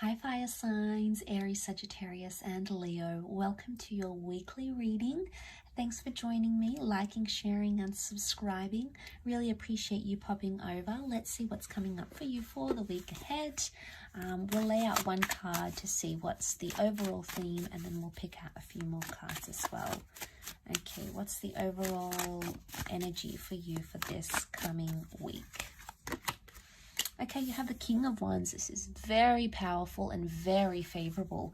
Hi fire signs, Aries, Sagittarius and Leo. Welcome to your weekly reading. Thanks for joining me, liking, sharing and subscribing. Really appreciate you popping over. Let's see what's coming up for you for the week ahead. We'll lay out one card to see what's the overall theme and then we'll pick out a few more cards as well. Okay, what's the overall energy for you for this coming week? Okay, you have the King of Wands. This is very powerful and very favorable.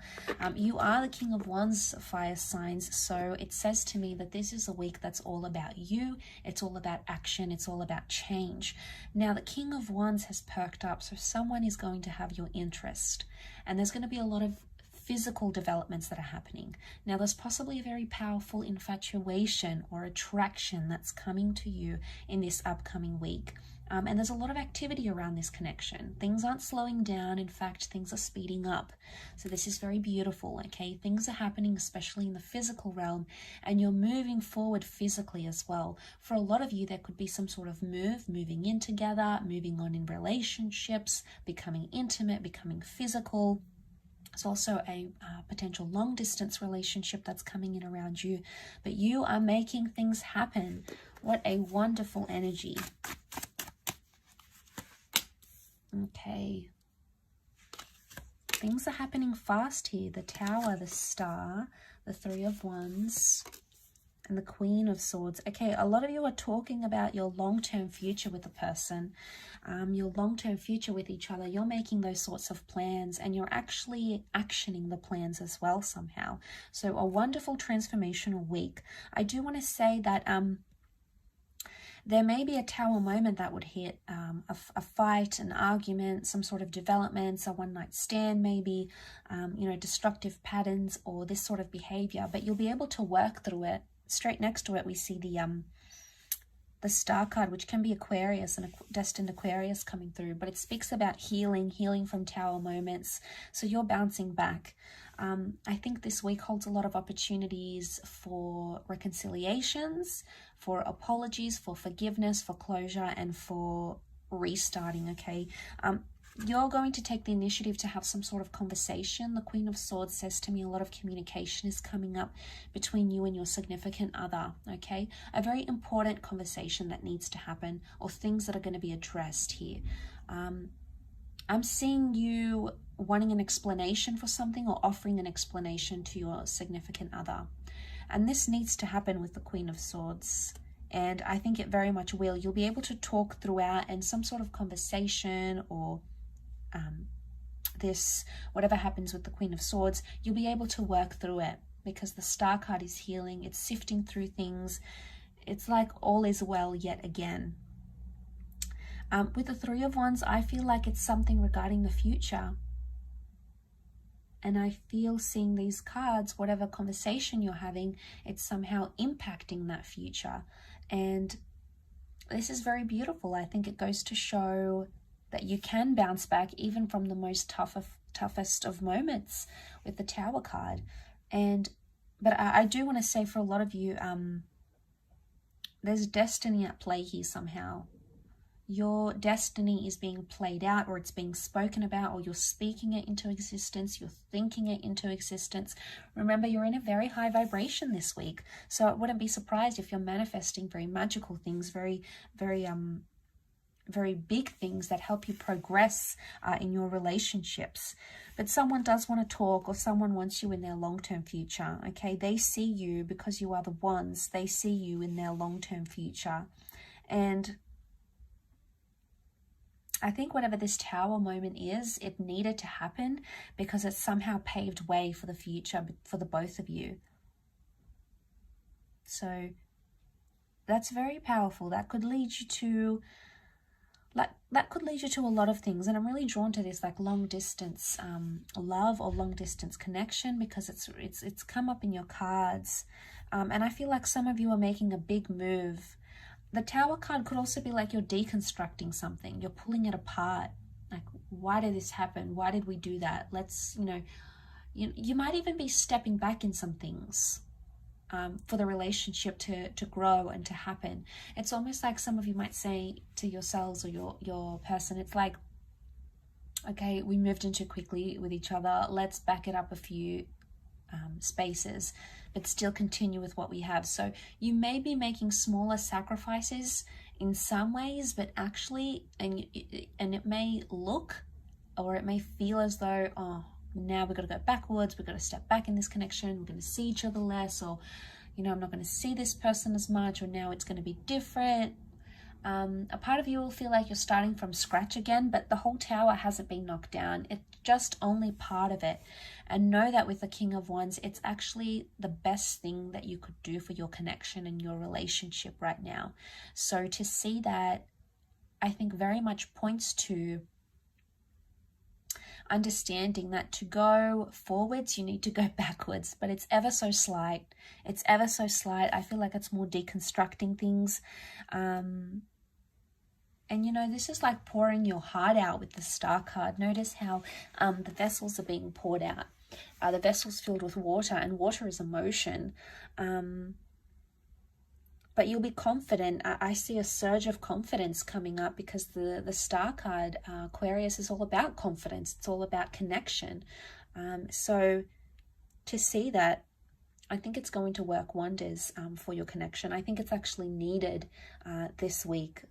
You are the King of Wands, fire signs, so it says to me that this is a week that's all about you. It's all about action. It's all about change. Now, the King of Wands has perked up, so someone is going to have your interest, and there's going to be a lot of physical developments that are happening. Now, there's possibly a very powerful infatuation or attraction that's coming to you in this upcoming week. And there's a lot of activity around this connection. Things aren't slowing down. In fact, things are speeding up. So this is very beautiful, okay? Things are happening, especially in the physical realm, and you're moving forward physically as well. For a lot of you, there could be some sort of moving in together, moving on in relationships, becoming intimate, becoming physical. There's also a potential long-distance relationship that's coming in around you, but you are making things happen. What a wonderful energy. Okay. Things are happening fast here. The Tower, the Star, the Three of Wands, and the Queen of Swords. Okay, a lot of you are talking about your long-term future with a person, your long-term future with each other. You're making those sorts of plans and you're actually actioning the plans as well somehow. So a wonderful transformational week. I do want to say that there may be a Tower moment that would hit, a fight, an argument, some sort of developments, a one-night stand maybe, destructive patterns or this sort of behavior, but you'll be able to work through it. Straight next to it, we see the Star card, which can be Aquarius and a destined Aquarius coming through, but it speaks about healing from Tower moments. So you're bouncing back. I think this week holds a lot of opportunities for reconciliations, for apologies, for forgiveness, for closure, and for restarting, okay? You're going to take the initiative to have some sort of conversation. The Queen of Swords says to me a lot of communication is coming up between you and your significant other, okay? A very important conversation that needs to happen, or things that are going to be addressed here. I'm seeing you wanting an explanation for something or offering an explanation to your significant other. And this needs to happen with the Queen of Swords. And I think it very much will. You'll be able to talk throughout and some sort of conversation or whatever happens with the Queen of Swords, you'll be able to work through it because the Star card is healing. It's sifting through things. It's like all is well yet again. With the Three of Wands, I feel like it's something regarding the future. And I feel seeing these cards, whatever conversation you're having, it's somehow impacting that future. And this is very beautiful. I think it goes to show that you can bounce back even from the most toughest of moments with the Tower card. But I do want to say for a lot of you, there's destiny at play here somehow. Your destiny is being played out, or it's being spoken about, or you're speaking it into existence, you're thinking it into existence. Remember, you're in a very high vibration this week, so I wouldn't be surprised if you're manifesting very magical things, very big things that help you progress in your relationships. But someone does want to talk, or someone wants you in their long-term future, okay? They see you because you are the Wands. They see you in their long-term future. And I think whatever this Tower moment is, it needed to happen because it somehow paved way for the future for the both of you. So that's very powerful. That could lead you to a lot of things, and I'm really drawn to this like long distance love or long distance connection because it's come up in your cards, and I feel like some of you are making a big move. The Tower card could also be like you're deconstructing something, you're pulling it apart. Like, why did this happen? Why did we do that? Let's, you might even be stepping back in some things for the relationship to grow and to happen. It's almost like some of you might say to yourselves or your person, it's like Okay, we moved in too quickly with each other. Let's back it up a few spaces, but still continue with what we have. So you may be making smaller sacrifices in some ways, but actually, and it may look, or it may feel as though, oh, now we've got to go backwards, we've got to step back in this connection, we're going to see each other less, or, you know, I'm not going to see this person as much, or now it's going to be different. A part of you will feel like you're starting from scratch again, but the whole tower hasn't been knocked down. It's just only part of it. And know that with the King of Wands, it's actually the best thing that you could do for your connection and your relationship right now. So to see that, I think very much points to understanding that to go forwards, you need to go backwards, but it's ever so slight. It's ever so slight. I feel like it's more deconstructing things. And, you know, this is like pouring your heart out with the Star card. Notice how the vessels are being poured out. The vessels filled with water, and water is emotion. But you'll be confident. I see a surge of confidence coming up because the Star card, Aquarius, is all about confidence. It's all about connection. So to see that, I think it's going to work wonders for your connection. I think it's actually needed this week.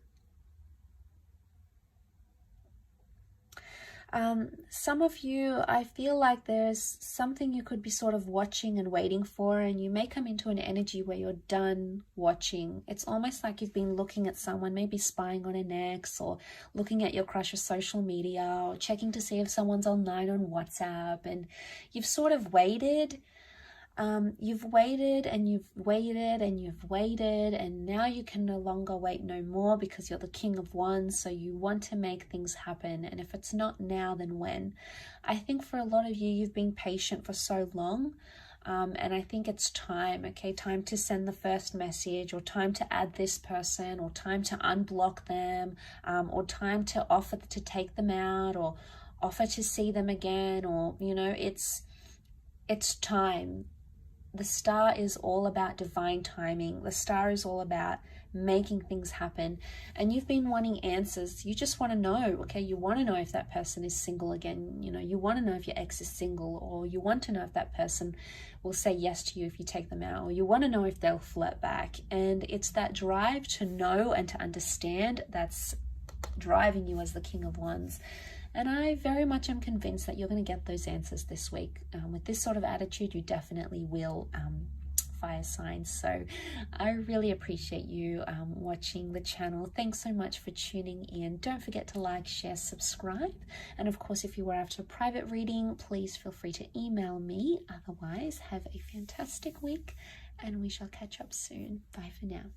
Some of you, I feel like there's something you could be sort of watching and waiting for, and you may come into an energy where you're done watching. It's almost like you've been looking at someone, maybe spying on an ex, or looking at your crush's social media, or checking to see if someone's online on WhatsApp, and you've sort of waited. You've waited and you've waited and you've waited, and now you can no longer wait no more because you're the King of Wands, so you want to make things happen. And if it's not now, then when? I think for a lot of you, you've been patient for so long, and I think it's time, okay? Time to send the first message, or time to add this person, or time to unblock them, or time to offer to take them out, or offer to see them again, or, you know, it's time. The Star is all about divine timing. The Star is all about making things happen. And you've been wanting answers. You just want to know, okay? You want to know if that person is single again. You know, you want to know if your ex is single, or you want to know if that person will say yes to you if you take them out, or you want to know if they'll flirt back. And it's that drive to know and to understand that's driving you as the King of Wands. And I very much am convinced that you're going to get those answers this week. With this sort of attitude, you definitely will, fire signs. So I really appreciate you watching the channel. Thanks so much for tuning in. Don't forget to like, share, subscribe. And of course, if you were after a private reading, please feel free to email me. Otherwise, have a fantastic week, and we shall catch up soon. Bye for now.